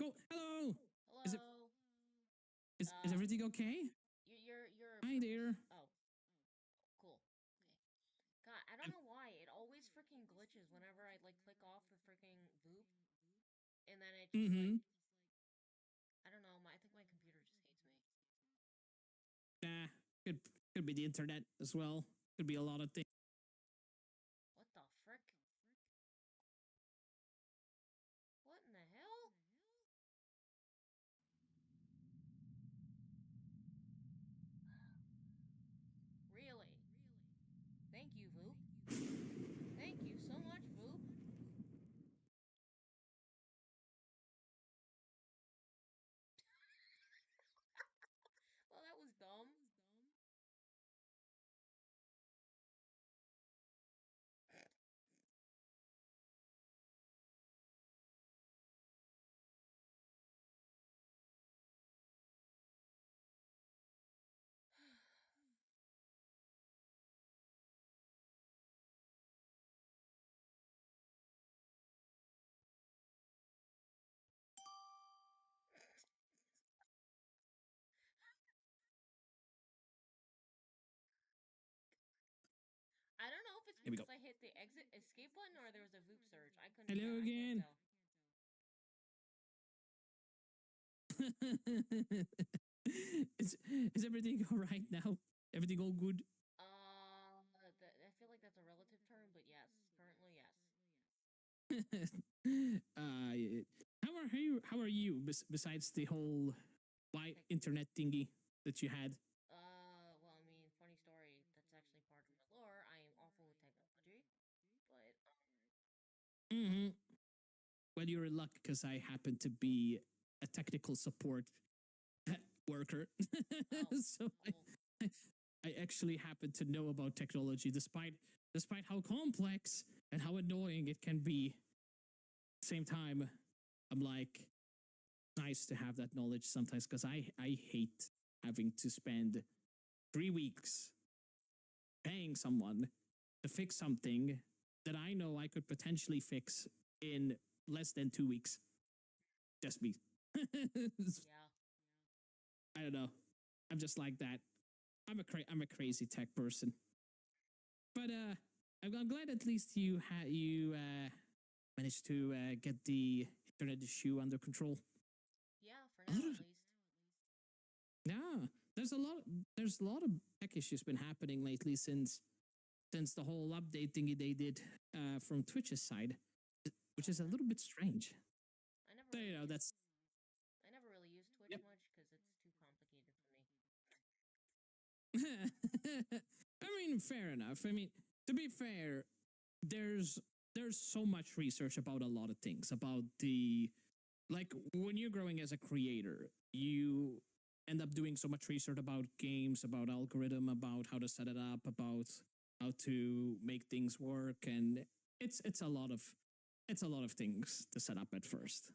Go. Hello. Is it? Hello. Is everything okay? You're Hi purple. there. Oh, cool. Okay. God, I don't know why it always freaking glitches whenever I like click off the freaking Voop, and then it just like Mm-hmm. I don't know. I think my computer just hates me. Nah. Could could be the internet as well. Could be a lot of things. What the frick? What in the hell? Really? Thank you, Voop. Thank you so much, Voop. Well, that was dumb. I don't know if it's Here we because go. I hit the exit escape button or there was a Voop surge. I couldn't tell. Hello I can't again. tell. is everything all right now? Everything all good? I feel like that's a relative term, but yes, currently yes. How are you? How are you? Besides the whole why Like, internet thingy that you had? well, I mean, funny story. That's actually part of my lore. I am awful with technology, but Mm-hmm. Well, you're in luck because I happen to be a technical support worker. oh, so cool. I actually happen to know about technology despite how complex and how annoying it can be. Same time, I'm like, nice to have that knowledge sometimes because I hate having to spend 3 weeks paying someone to fix something that I know I could potentially fix in less than 2 weeks. Just me. Yeah. I don't know. I'm just like that. I'm a crazy tech person. But I'm glad at least you managed to get the internet issue under control. Yeah, for A lot now at of least. yeah, there's a lot of tech issues been happening lately since the whole update thingy they did from Twitch's side, which is a Uh-huh. little bit strange. I never But, really use that's I never really use Twitch yep. much because it's too complicated for me. I mean, fair enough. I mean, to be fair, there's there's so much research about a lot of things about the like when you're growing as a creator, you end up doing so much research about games, about algorithm, about how to set it up, about how to make things work, and it's a lot of things to set up at Mm-hmm. first.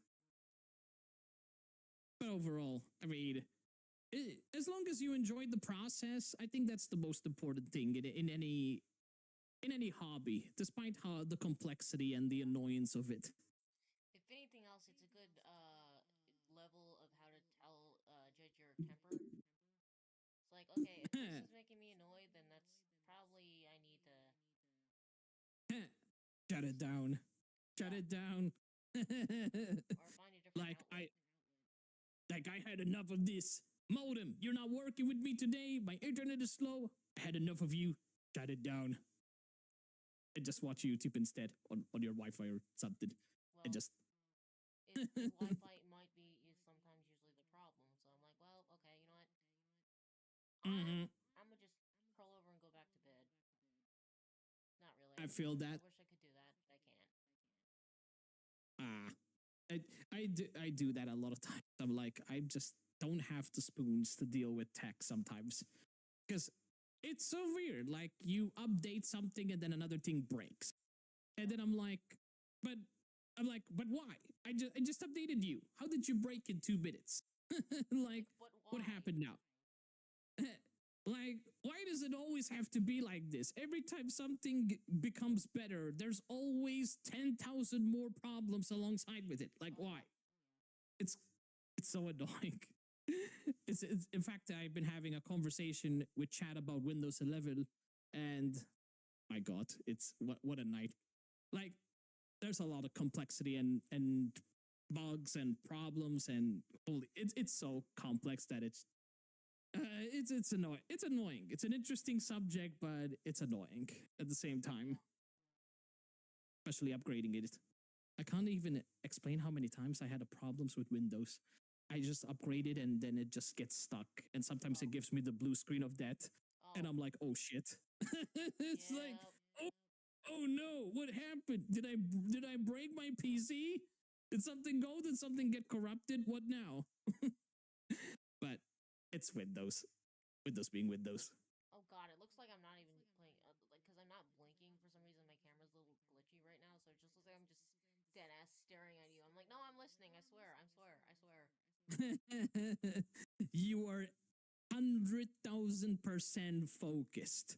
But overall, I mean, as long as you enjoyed the process, I think that's the most important thing in any hobby, despite how the complexity and the annoyance of it. If anything else, it's a good level of how to judge your temper. It's like, okay, if this is making me annoyed, then that's probably I need to Shut it down. Shut yeah, it down. or find a different like outlet. I like I had enough of this. Modem, you're not working with me today. My internet is slow. I had enough of you. Shut it down. And just watch YouTube instead on your Wi-Fi or something. And Well, just the Wi-Fi might be is sometimes usually the problem. So I'm like, well, okay, you know what? mm-hmm. I'm gonna just curl over and go back to bed. Not really. I feel I that. wish I could do that, but I can't. Ah, I do that a lot of times. I'm like, I just don't have the spoons to deal with tech sometimes because it's so weird. Like you update something and then another thing breaks, and Yep. then but but why? I just updated you. How did you break in 2 minutes? like, Like, but what why? happened now? Like, why does it always have to be like this? Every time something becomes better, there's always 10,000 more problems alongside with it. Like, Oh why? yeah. it's it's so annoying. It's in fact I've been having a conversation with chat about Windows 11, and my God, it's what a night. Like there's a lot of complexity and bugs and problems and holy, it's so complex that it's annoying. It's annoying. It's an interesting subject, but it's annoying at the same time, especially upgrading it. I can't even explain how many times I had problems with Windows. I just upgraded and then it just gets stuck. And sometimes it gives me the blue screen of death. And I'm like, oh shit. It's like, oh, oh no, what happened? Did I break my PC? Did something go? Did something get corrupted? What now? But it's Windows. Windows being Windows. Oh god, it looks like I'm not even playing, like, because I'm not blinking for some reason. My camera's a little glitchy right now, so it just looks like I'm just dead ass staring at you. I'm like, no, I'm listening. I swear, I swear, I swear. You are 100,000% focused.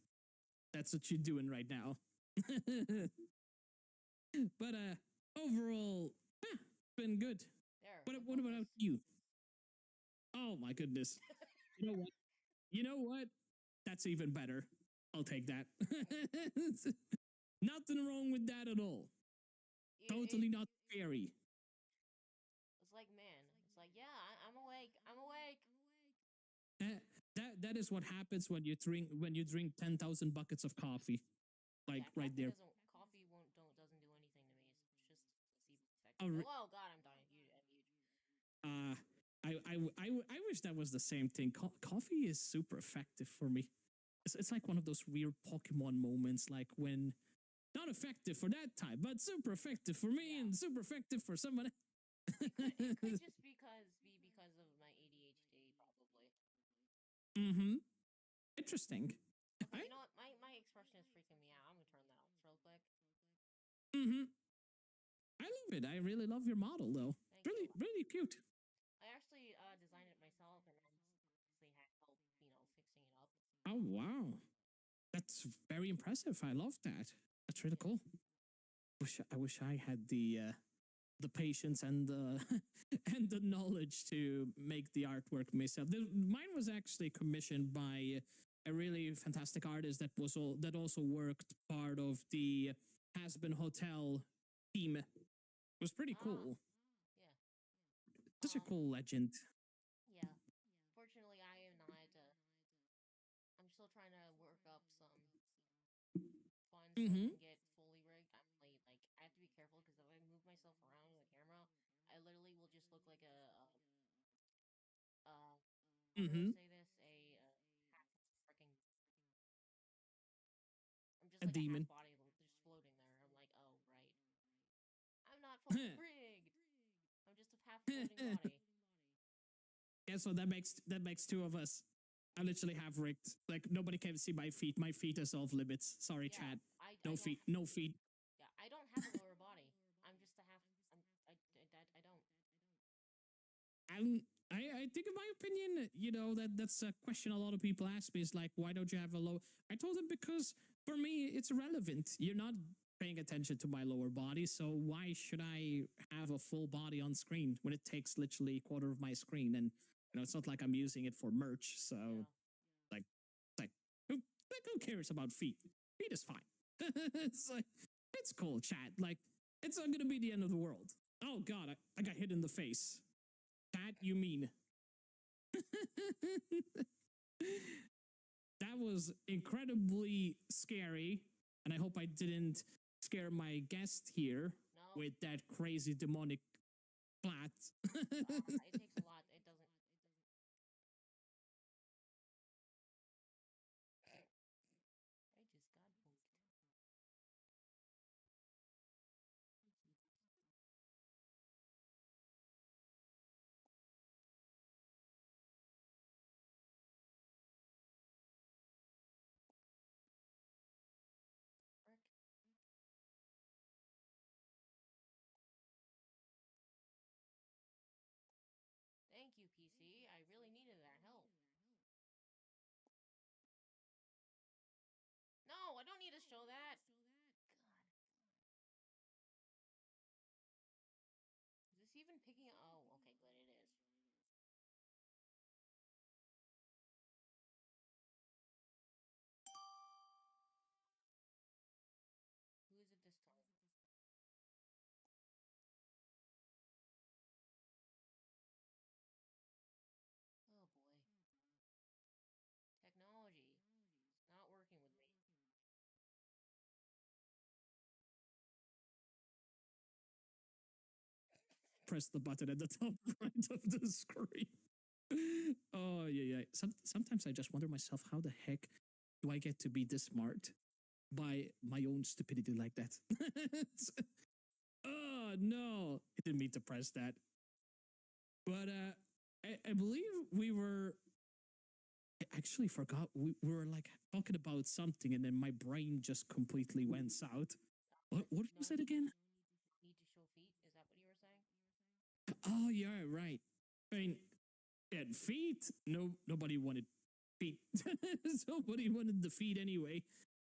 That's what you're doing right now. But overall, been good. There. What about you? Oh my goodness. You know what? You know what? That's even better. I'll take that. Nothing wrong with that at all. Totally not scary. It's like, man, it's like, yeah, I'm awake. I'm awake. That is what happens when you drink 10,000 buckets of coffee. Like Yeah, right there. coffee doesn't do anything to me. It's just placebo Oh, effect. Oh god, I'm dying. uh, I wish that was the same thing. Coffee is super effective for me. It's like one of those weird Pokemon moments, like when not effective for that type, but super effective for me and super effective for someone. It could just be because of my ADHD, probably. Mm-hmm. Interesting. Okay, you know what? My expression is freaking me out. I'm gonna turn that off real quick. Mm-hmm. I love it. I really love your model, though. Thank Really, you. really cute. I actually designed it myself, and honestly had help, fixing it up. Oh wow, that's very impressive. I love that. That's really cool. I wish I had the patience and the and the knowledge to make the artwork myself. Mine was actually commissioned by a really fantastic artist that also worked part of the Hasbin Hotel team. It was pretty cool. Yeah. Such a cool legend. Yeah. Fortunately, I am not. I'm still trying to work up some funds so I Mm-hmm. can get fully rigged. I'm like I have to be careful because if I move myself around with a camera, I literally will just look like how do I Mm-hmm. say this? Half freaking. I'm just A like a half demon. body just floating there. I'm like, oh right, I'm not fully rigged. I'm just a half floating body. Yeah, so that makes two of us. I literally have rigged. Like nobody can see my feet. My feet are off limits. Sorry, Yeah, Chad. I No don't. feet. No feet. Yeah, I don't have a lower body. I'm just a half. I don't. I'm, I think, in my opinion, that's a question a lot of people ask me is like, why don't you have a low? I told them because for me, it's irrelevant. You're not paying attention to my lower body, so why should I have a full body on screen when it takes literally a quarter of my screen? And it's not like I'm using it for merch. So Yeah. like who cares about feet? Feet is fine. It's like it's cool, chat. Like it's not gonna be the end of the world. Oh god, I got hit in the face. That you mean? That was incredibly scary, and I hope I didn't scare my guest here No. with that crazy demonic flat. It takes a lot. It doesn't. I just got booked. Frick. press the button at the top right of the screen. Oh yeah. Sometimes I just wonder myself, how the heck do I get to be this smart by my own stupidity like that? Oh no, I didn't mean to press that. But I believe we were. I actually forgot we were like talking about something, and then my brain just completely went out. What No was it need again? need to show feet. Is that what you were saying? Oh yeah, right. I mean, yeah, feet. No, nobody wanted feet. Nobody wanted the feet anyway.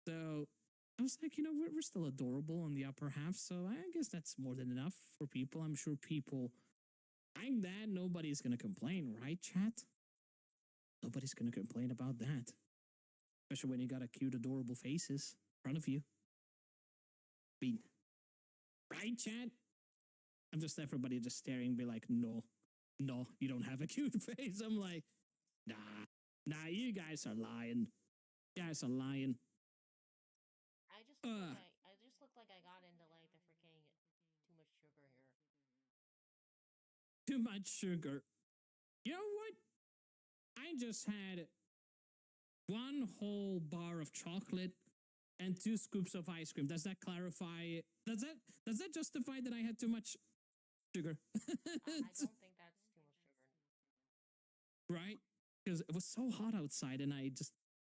So I was like, we're still adorable on the upper half. So I guess that's more than enough for people. I'm sure people like that. Nobody's gonna complain, right, chat? Nobody's gonna complain about that. Especially when you got a cute, adorable faces in front of you. Bean. Right, chat? I'm just everybody just staring, be like, no, you don't have a cute face. I'm like, nah, you guys are lying. You guys are lying. I just look like I got into like the freaking too much sugar here. Too much sugar. You know what? I just had one whole bar of chocolate and 2 scoops of ice cream. Does that clarify? Does that justify that I had too much sugar? I don't think that's too much sugar. Right? Because it was so hot outside, and I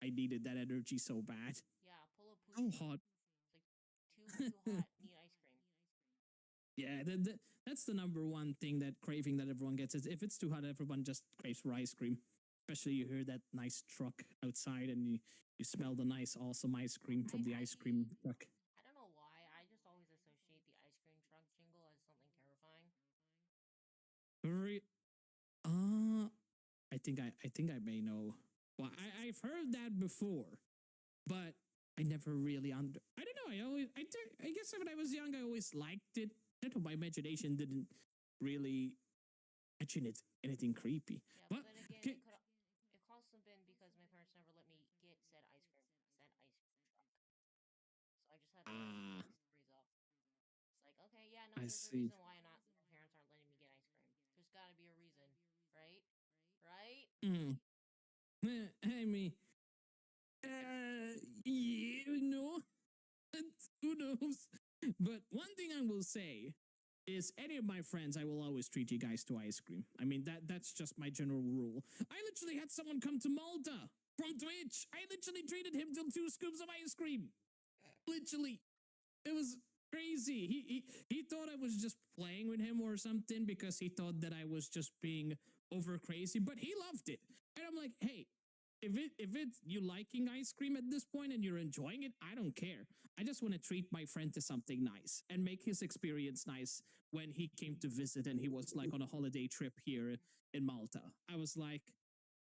needed that energy so bad. Yeah, pull a So Putin. hot. It's like too hot. Need ice cream. Yeah, that's the number one thing, that craving that everyone gets, is if it's too hot, everyone just craves for ice cream. Especially you hear that nice truck outside, and you smell the nice, awesome ice cream from the ice cream truck. I don't know why. I just always associate the ice cream truck jingle as something terrifying. Very, uh, I think I may know. Well, I've heard that before, but I never really I don't know. I guess when I was young, I always liked it. I don't know. My imagination didn't really imagine it anything creepy. Yeah, but But then again, okay, it could also been because my parents never let me get said ice cream truck. So I just had to ah, freeze up. It's like, okay, yeah, no, I there's a see. reason why not my parents aren't letting me get ice cream. There's got to be a reason, right? Right? Mm. I mean, you know, who knows? But one thing I will say is, any of my friends, I will always treat you guys to ice cream. I mean, that's just my general rule. I literally had someone come to Malta from Twitch. I literally treated him to 2 scoops of ice cream. Literally. It was crazy. He thought I was just playing with him or something, because he thought that I was just being over crazy, but he loved it. And I'm like, hey, if it's you liking ice cream at this point and you're enjoying it, I don't care. I just want to treat my friend to something nice and make his experience nice when he came to visit and he was like on a holiday trip here in Malta. I was like,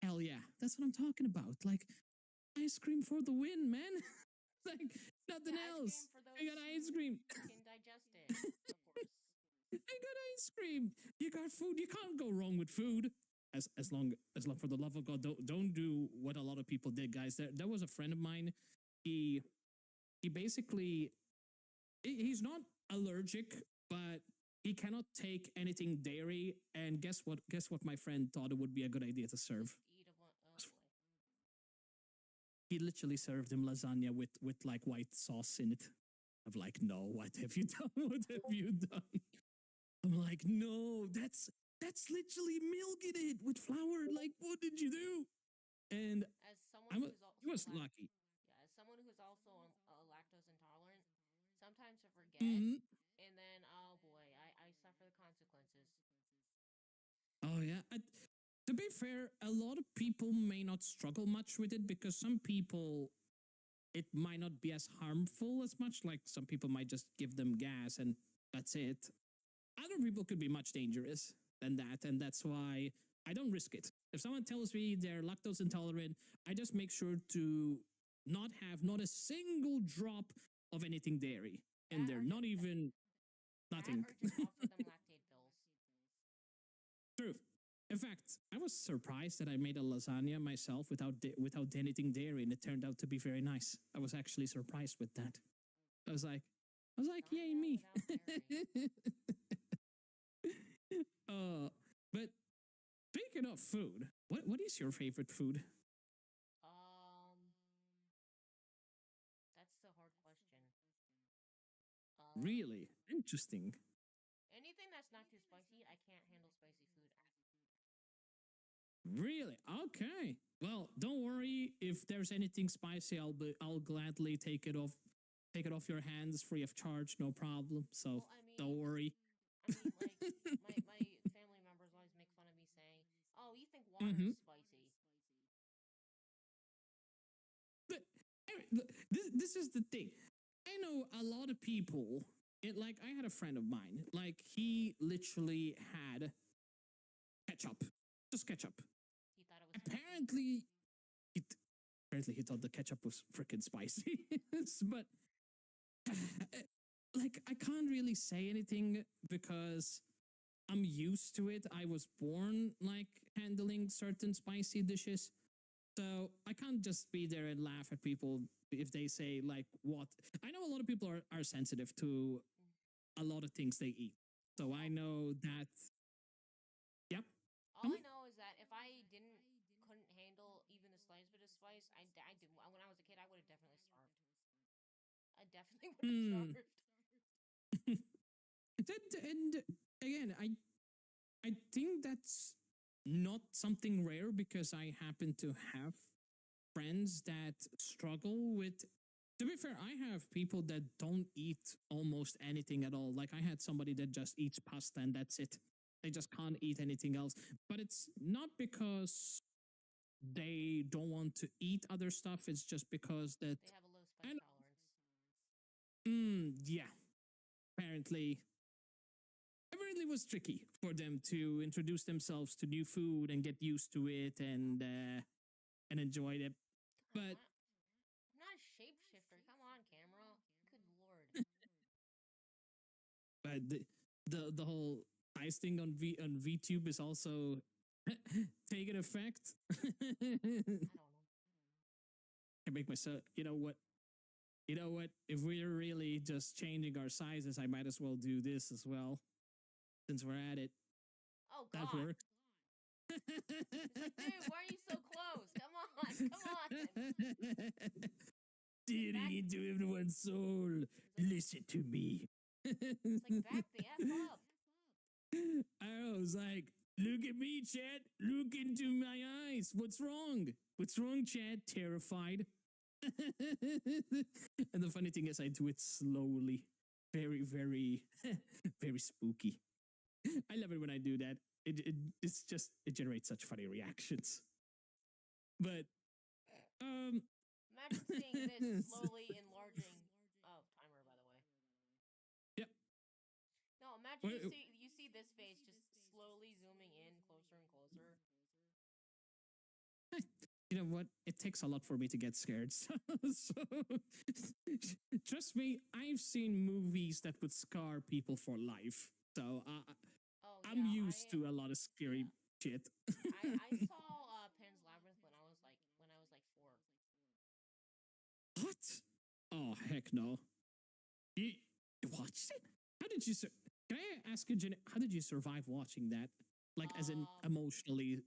hell yeah, that's what I'm talking about. Like, ice cream for the win, man. Like, nothing Yeah, ice cream else. for I those got ice cream. who can digest it, of course. I got ice cream. You got food. You can't go wrong with food. As long for the love of God, don't do what a lot of people did, guys. There was a friend of mine. He basically he's not allergic, but he cannot take anything dairy. And guess what? Guess what? My friend thought it would be a good idea to serve. Just eat a bunch. Oh boy. He literally served him lasagna with like white sauce in it. I'm like, no, what have you done? What have you done? I'm like, no, that's literally milk in it with flour. Like, what did you do? And As someone who's he also was lucky. yeah, as someone who's also lactose intolerant, sometimes I forget, Mm-hmm. and then oh boy, I suffer the consequences. Oh yeah. To be fair, a lot of people may not struggle much with it, because some people, it might not be as harmful as much. Like, some people might just give them gas and that's it. Other people could be much dangerous than that, and that's why I don't risk it. If someone tells me they're lactose intolerant, I just make sure to not have not a single drop of anything dairy in That there, or not just even that nothing. or just offer them lactate pills. Truth. In fact, I was surprised that I made a lasagna myself without anything dairy, and it turned out to be very nice. I was actually surprised with that. I was like, yay Lasagna me! without dairy. uh, but speaking of food, what is your favorite food? Um, that's the hard question. Really interesting. Anything that's not too spicy, I can't handle spicy food. Really? Okay. Well, don't worry if there's anything spicy. I'll gladly take it off your hands free of charge, no problem. So Well, don't worry. like my family members always make fun of me saying, "Oh, you think water is Hmm. spicy?" But this is the thing. I know a lot of people. Like I had a friend of mine. Like he literally had ketchup, just ketchup. He thought it was spicy. Apparently, it, apparently he thought the ketchup was freaking spicy. But like I can't really say anything because I'm used to it. I was born like handling certain spicy dishes. So I can't just be there and laugh at people if they say like what. I know a lot of people are sensitive to Mm. a lot of things they eat. So I All, know that. Yep. all I know is that if I couldn't handle even the slightest bit of spice, I did. When I was a kid, I would have definitely starved. I definitely would have Hmm. starved. And again, I think that's not something rare because I happen to have friends that struggle with. To be fair, I have people that don't eat almost anything at all. Like I had somebody that just eats pasta and that's it. They just can't eat anything else. But it's not because they don't want to eat other stuff. It's just because that, They have a low spice and tolerance. yeah, apparently apparently was tricky for them to introduce themselves to new food and get used to it and enjoy it. God, But I'm not a shapeshifter. Come on, camera. Good lord. the whole ice thing on VTube is also taking effect. I don't know. I make myself. You know what? You know what? If we're really just changing our sizes, I might as well do this as well since we're at it. Oh That God. works. It's like, dude, why are you so close? Come on, come on. It's like Steering back. into everyone's soul. It's like Listen to me. it's like back the f up. I was like, look at me, Chad. Look into my eyes. What's wrong? What's wrong, Chad? Terrified. And the funny thing is, I do it slowly. Very, very, very spooky. I love it when I do that. It's just, it generates such funny reactions. But, um, Imagine seeing this slowly enlarging. Oh, timer, by the way. yep. No, imagine Well, you see this face just slowly zooming in closer and closer. you know what? It takes a lot for me to get scared. So trust me, I've seen movies that would scar people for life. So Oh I'm yeah, used to a lot of scary yeah. shit. I saw Pan's Labyrinth when I was like 4. What? Oh, heck no. You watched it? How did you? Can I ask you, Jen, how did you survive watching that? Like, as in Um, emotionally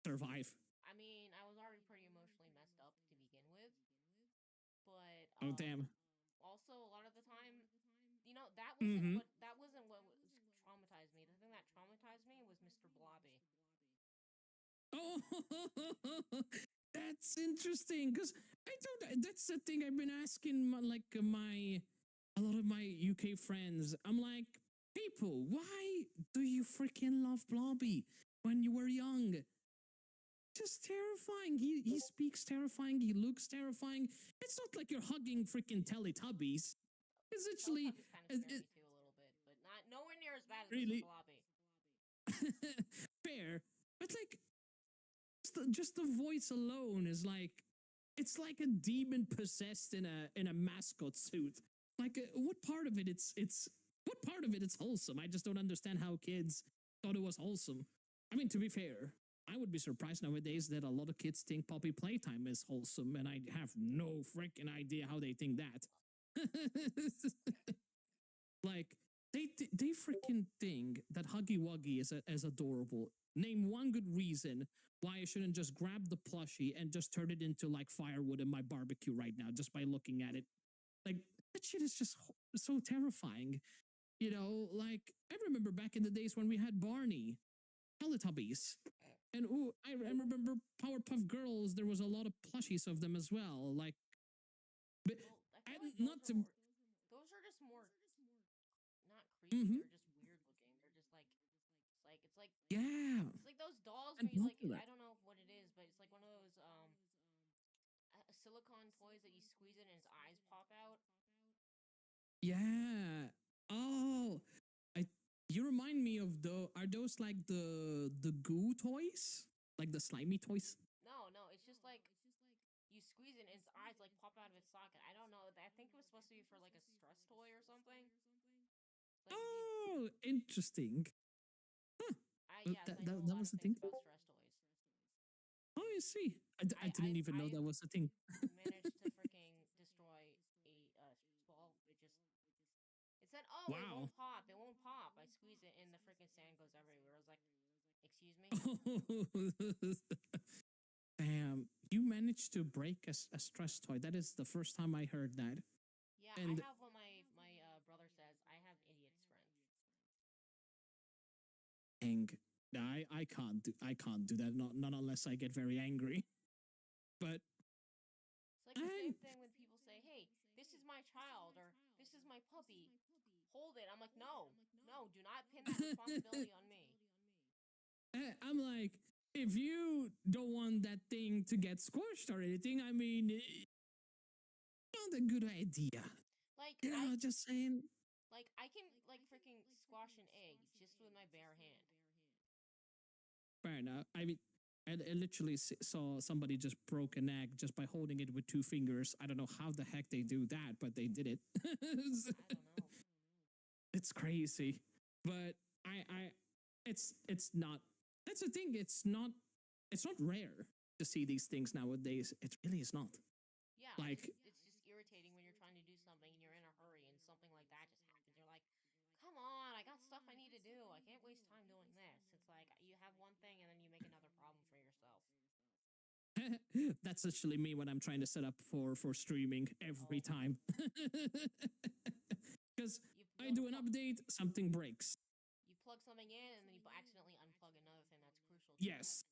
survive? I mean, I was already pretty emotionally messed up to begin with, but Oh, damn. also a lot of the time, Mm-hmm. that wasn't what traumatized me. The thing that traumatized me was Mr. Blobby. Oh, that's interesting because I don't. That's the thing I've been asking, my a lot of my UK friends. I'm like, people, why do you freaking love Blobby when you were young? Just terrifying. He speaks terrifying. He looks terrifying. It's not like you're hugging freaking Teletubbies. It's actually Teletubbies kind of scare me too a little bit, but not nowhere near as bad as Mr. really Blobby. fair, but like just the voice alone is like it's like a demon possessed in a mascot suit. Like what part of it it's what part of it is wholesome? I just don't understand how kids thought it was wholesome. I mean, to be fair, I would be surprised nowadays that a lot of kids think puppy playtime is wholesome, and I have no freaking idea how they think that. Like they freaking think that Huggy Wuggy is adorable. Name one good reason why I shouldn't just grab the plushie and just turn it into like firewood in my barbecue right now just by looking at it. Like that shit is just so terrifying. You know, like I remember back in the days when we had Barney, Teletubbies. And ooh, I remember Powerpuff Girls. There was a lot of plushies of them as well. Like, but Well, I feel like not to. those are just more not creepy. Mm-hmm, They're just weird looking. They're just like yeah, it's like those dolls and where you not like to that. I don't know what it is, but it's like one of those silicone toys that you squeeze it and its eyes pop out. Yeah. Oh, I. You remind me of the. Are those like the goo toys, like the slimy toys? No, no, it's just like you squeeze it and its eyes like pop out of its socket. I don't know. I think it was supposed to be for like a stress toy or something. Like if you, Oh, interesting. Huh. yes, I know a That lot was of the things thing. about stress toys. Oh, I see. I didn't even know that I've was a thing. managed to freaking destroy a stress ball. It said, "Oh, it Wow. won't pop. It won't pop." I squeeze it and the freaking sand goes everywhere. I was like, "Excuse me." Damn, you managed to break a stress toy. That is the first time I heard that. Yeah, I And have what my brother says. I have idiot strength. dang, I can't do that. Not unless I get very angry. But It's like the I same thing when people say, "Hey, this is my child," or "This is my puppy. Hold it." I'm like, "No, no, do not pin that responsibility on me." I'm like, if you don't want that thing to get squished or anything, I mean, not a good idea. Like You I know, just saying. I can like freaking squash an egg just with my bare hand. Fair enough. I mean, I literally saw somebody just broke an egg just by holding it with two fingers. I don't know how the heck they do that, but they did it. I don't know. It's crazy, but I, it's not. That's the thing. It's not rare to see these things nowadays. It really is not. Yeah, Like, it's just irritating when you're trying to do something and you're in a hurry and something like that just happens. You're like, "Come on, I got stuff I need to do. I can't waste time doing this." It's like you have one thing and then you make another problem for yourself. that's actually me when I'm trying to set up for streaming every Oh, time. Because I you'll do an update, something breaks. you plug something in and then you accidentally unplug another thing that's crucial to that. Yes.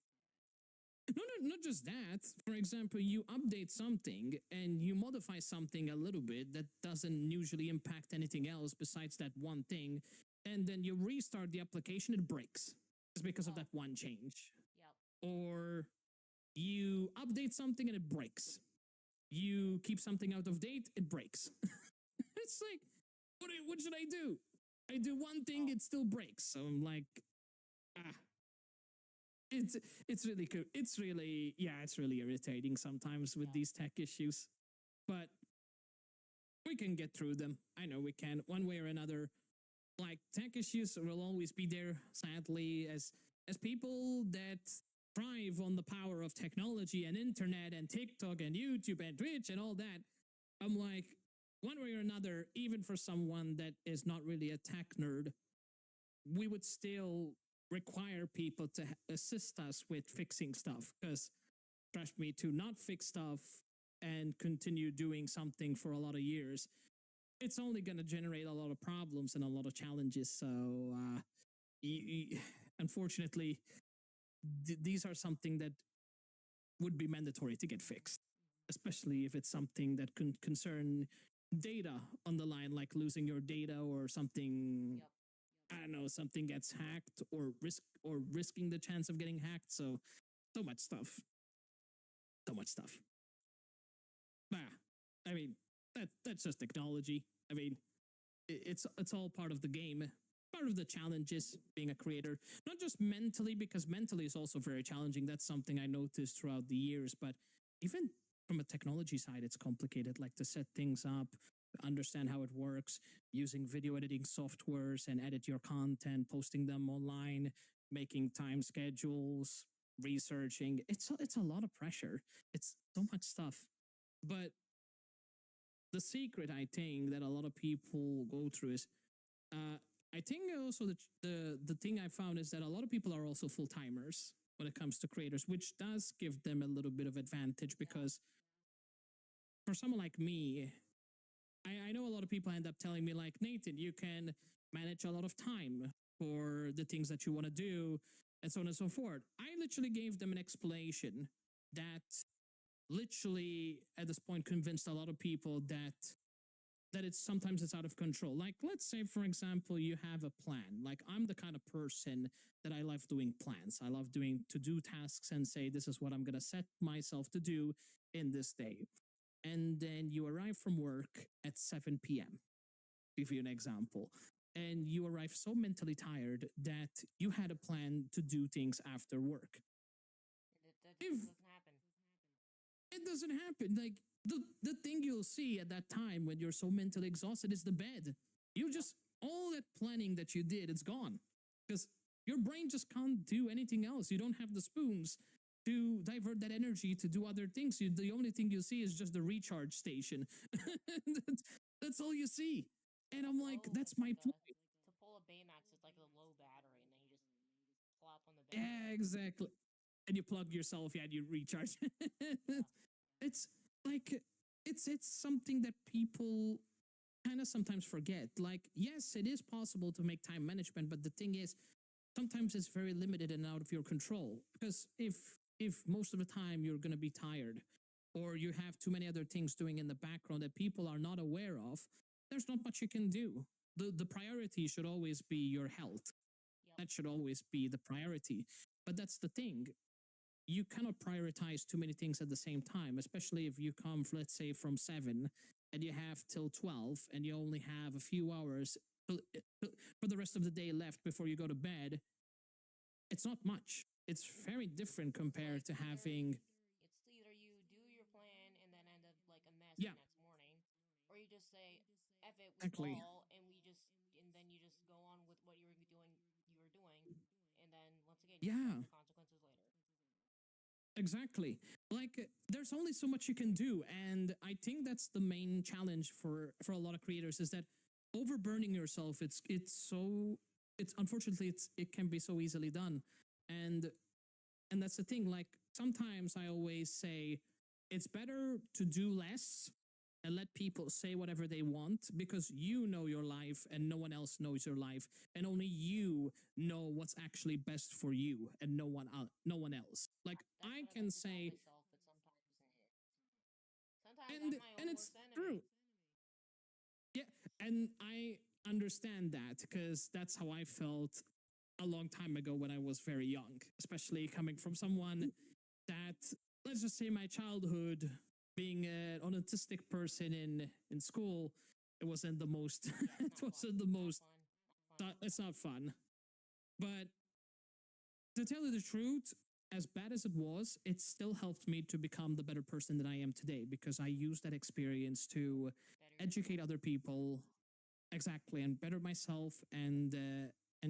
No, not just that. For example, you update something and you modify something a little bit that doesn't usually impact anything else besides that one thing. And then you restart the application, it breaks. Just because of that Oh, one change. yep. Or you update something and it breaks. You keep something out of date, it breaks. It's like, what should I do? I do one thing, Oh, it still breaks. So I'm like, ah, it's really cool. It's really it's really irritating sometimes with yep. these tech issues, but we can get through them. I know we can one way or another. Like tech issues will always be there, sadly, as people that thrive on the power of technology and internet and TikTok and YouTube and Twitch and all that. I'm like, one way or another, even for someone that is not really a tech nerd, we would still require people to assist us with fixing stuff because trust me, to not fix stuff and continue doing something for a lot of years, it's only going to generate a lot of problems and a lot of challenges. So, unfortunately, these are something that would be mandatory to get fixed, especially if it's something that can concern data on the line, like losing your data or something. Yep. I don't know, something gets hacked or risking the chance of getting hacked. So much stuff, so much stuff. Bah, I mean, that's just technology. I mean, it's all part of the game, part of the challenges being a creator. Not just mentally, because mentally is also very challenging. That's something I noticed throughout the years. But even from a technology side, it's complicated. Like to set things up, understand how it works, using video editing softwares and edit your content, posting them online, making time schedules, researching. It's a lot of pressure. It's so much stuff. But the secret I think that a lot of people go through is I think also the thing I found is that a lot of people are also full timers when it comes to creators, which does give them a little bit of advantage because for someone like me, I know a lot of people end up telling me like, Nathan, you can manage a lot of time for the things that you want to do and so on and so forth. I literally gave them an explanation that literally at this point convinced a lot of people that it's sometimes it's out of control. Like, let's say, for example, you have a plan. Like, I'm the kind of person that I love doing plans. I love doing to do tasks and say, this is what I'm going to set myself to do in this day. And then you arrive from work at 7 p.m. Give you an example. And you arrive so mentally tired that you had a plan to do things after work. That If doesn't happen. it doesn't happen, like the thing you'll see at that time when you're so mentally exhausted is the bed. You just all that planning that you did, it's gone because your brain just can't do anything else. You don't have the spoons to divert that energy to do other things. The only thing you see is just the recharge station. that's all you see. And I'm like, Low. that's It's my like point. to pull a Baymax. It's like a low battery, and then you just plop on the bed. And Yeah, exactly. And you plug yourself, yeah, and you recharge. yeah. It's like it's something that people kind of sometimes forget. Like, yes, it is possible to make time management, but the thing is, sometimes it's very limited and out of your control. Because if most of the time you're going to be tired, or you have too many other things doing in the background that people are not aware of, there's not much you can do. The priority should always be your health. Yep. That should always be the priority. But that's the thing, you cannot prioritize too many things at the same time, especially if you come, let's say, from 7 and you have till 12 and you only have a few hours for the rest of the day left before you go to bed. It's not much. It's very different It's compared like to either having, you do your plan and then end up like a mess the yeah, next morning, or you just say F it, we exactly. ball, and then you just go on with what you were doing, and then once again you suffer Yeah, the consequences later. exactly. Like, there's only so much you can do. And I think that's the main challenge for a lot of creators is that overburning yourself, it's unfortunately it can be so easily done. And and that's the thing, like sometimes I always say it's better to do less and let people say whatever they want because you know your life and no one else knows your life and only you know what's actually best for you and no one else. Like That's I what I can like to tell say, myself, but sometimes I'm and my and own it's worst enemy. true. Yeah, and I understand that because that's how I felt a long time ago when I was very young, especially coming from someone that, let's just say, my childhood, being an autistic person in school, it wasn't the most. Yeah, it's It not fun. wasn't the Not most. fun. Not fun. It's not fun. But to tell you the truth, as bad as it was, it still helped me to become the better person that I am today because I used that experience to Better educate yourself. other people exactly and better myself and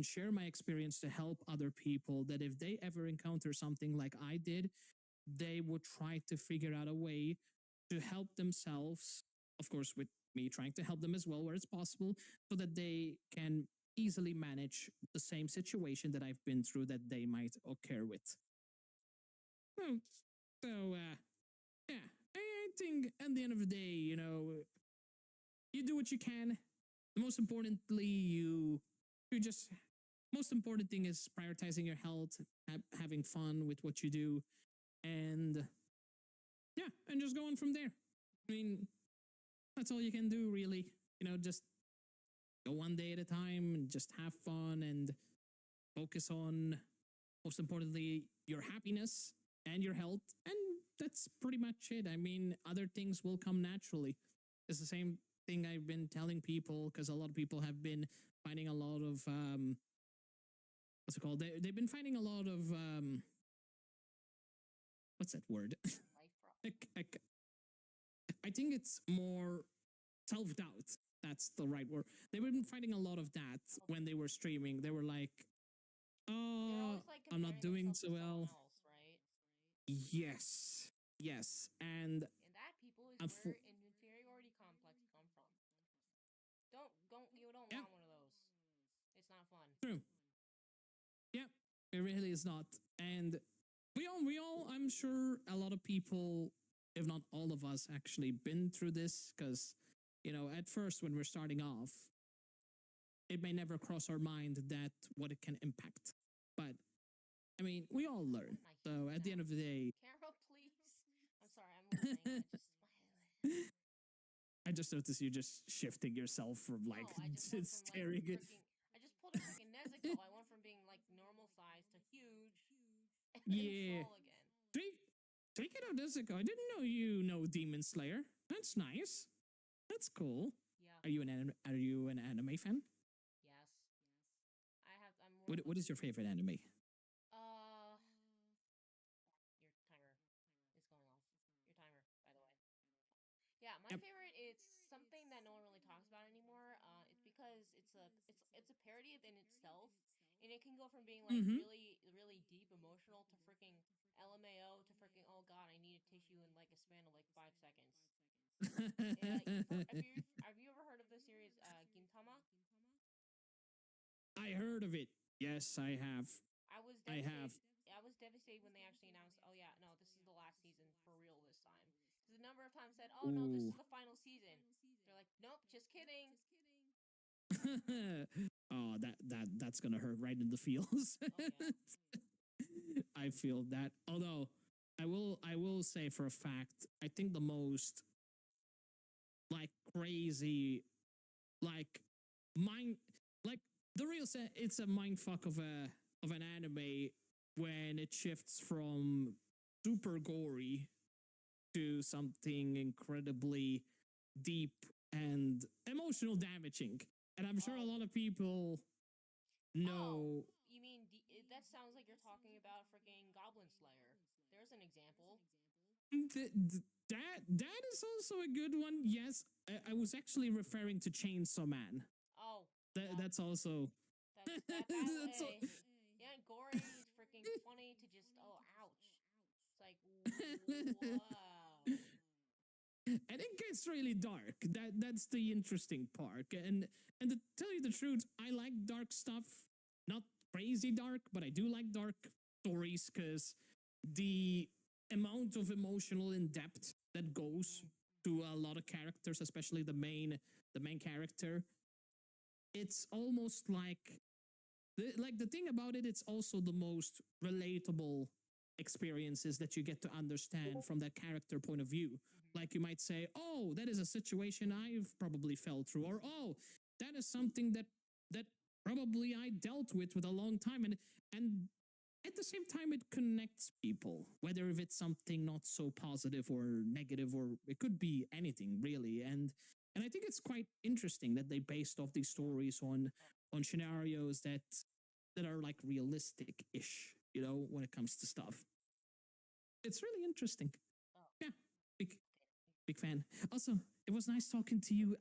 share my experience to help other people that if they ever encounter something like I did, they would try to figure out a way to help themselves, of course, with me trying to help them as well where it's possible, so that they can easily manage the same situation that I've been through that they might occur with. Hmm. So, yeah, I think at the end of the day, you do what you can. Most importantly, you just most important thing is prioritizing your health, having fun with what you do, and yeah, and just going from there. I mean, that's all you can do, really. Just go one day at a time and just have fun and focus on, most importantly, your happiness and your health. And that's pretty much it. I mean, other things will come naturally. It's the same thing I've been telling people because a lot of people have been finding a lot of, what's it called? They've been finding a lot of, what's that word? Life I, rough. I, I think it's more self doubt. That's the right word. They were finding a lot of that Oh, when they were streaming. They were like, they're always like I'm not comparing doing themselves to so someone well. else, right? Yes. Yes. And And that, people, is where unfor- an inferiority complex come from. You don't yeah, want one of those. It really is not. And we all, I'm sure a lot of people, if not all of us, actually been through this because, at first when we're starting off, it may never cross our mind that what it can impact. But I mean, we all Why learn. am I So here at the end now? of the day, Camera, please. I'm sorry, I'm moving. I just I just noticed you just shifting yourself from like no, I just went from like staring. freaking. I just pulled a freaking Nezuko. I went from being like normal size to huge, and then Yeah. small again. Take, take it out, Jessica. I didn't know you know Demon Slayer. That's nice. That's cool. Yeah. Are you an anime fan? Yes. I'm more What of a. what is your favorite anime? Uh, your timer is going off. Your timer, by the way. Yeah, my Yep. favorite. It's something that no one really talks about anymore. It's because it's a parody in itself, and it can go from being like Mm-hmm. really deep emotional to freaking LMAO to freaking oh god, I need a tissue in like a span of like 5 seconds. Have you ever heard of the series Gintama? I heard of it. Yes, I have. I was I have. devastated. I was devastated when they actually announced, "Oh yeah, no, this is the last season for real this time." Because a number of times said, "Oh no, this Ooh. is the final season." They're like, "Nope, just kidding." Oh, that's gonna hurt right in the feels. Oh yeah. I feel that. Although I will say for a fact, I think the most like crazy, like mind, like the real it's a mind fuck of an anime when it shifts from super gory to something incredibly deep and emotional damaging. And I'm sure a Oh. lot of people Oh. know You mean that sounds like you're talking about freaking Goblin Slayer? There's an example. that is also a good one. Yes, I was actually referring to Chainsaw Man. Oh yeah, That's also that that's way. Yeah, gory, it's freaking funny to just oh ouch. It's like wow. and it gets really dark. That's the interesting part. And to tell you the truth, I like dark stuff. Not crazy dark, but I do like dark stories because the amount of emotional in depth that goes Mm, to a lot of characters, especially the main character, it's almost like the thing about it, it's also the most relatable experiences that you get to understand from that character point of view. mm-hmm. Like you might say, "Oh, that is a situation I've probably fell through," or "Oh, that is something that probably I dealt with a long time," and at the same time it connects people, whether if it's something not so positive or negative, or it could be anything really. And I think it's quite interesting that they based off these Yeah. stories on Oh. scenarios that are like realistic ish, when it comes to stuff. It's really interesting. Oh. Yeah, big Okay. big fan. Also, it was nice talking to you.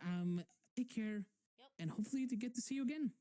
Take care, Yep. and hopefully to get to see you again.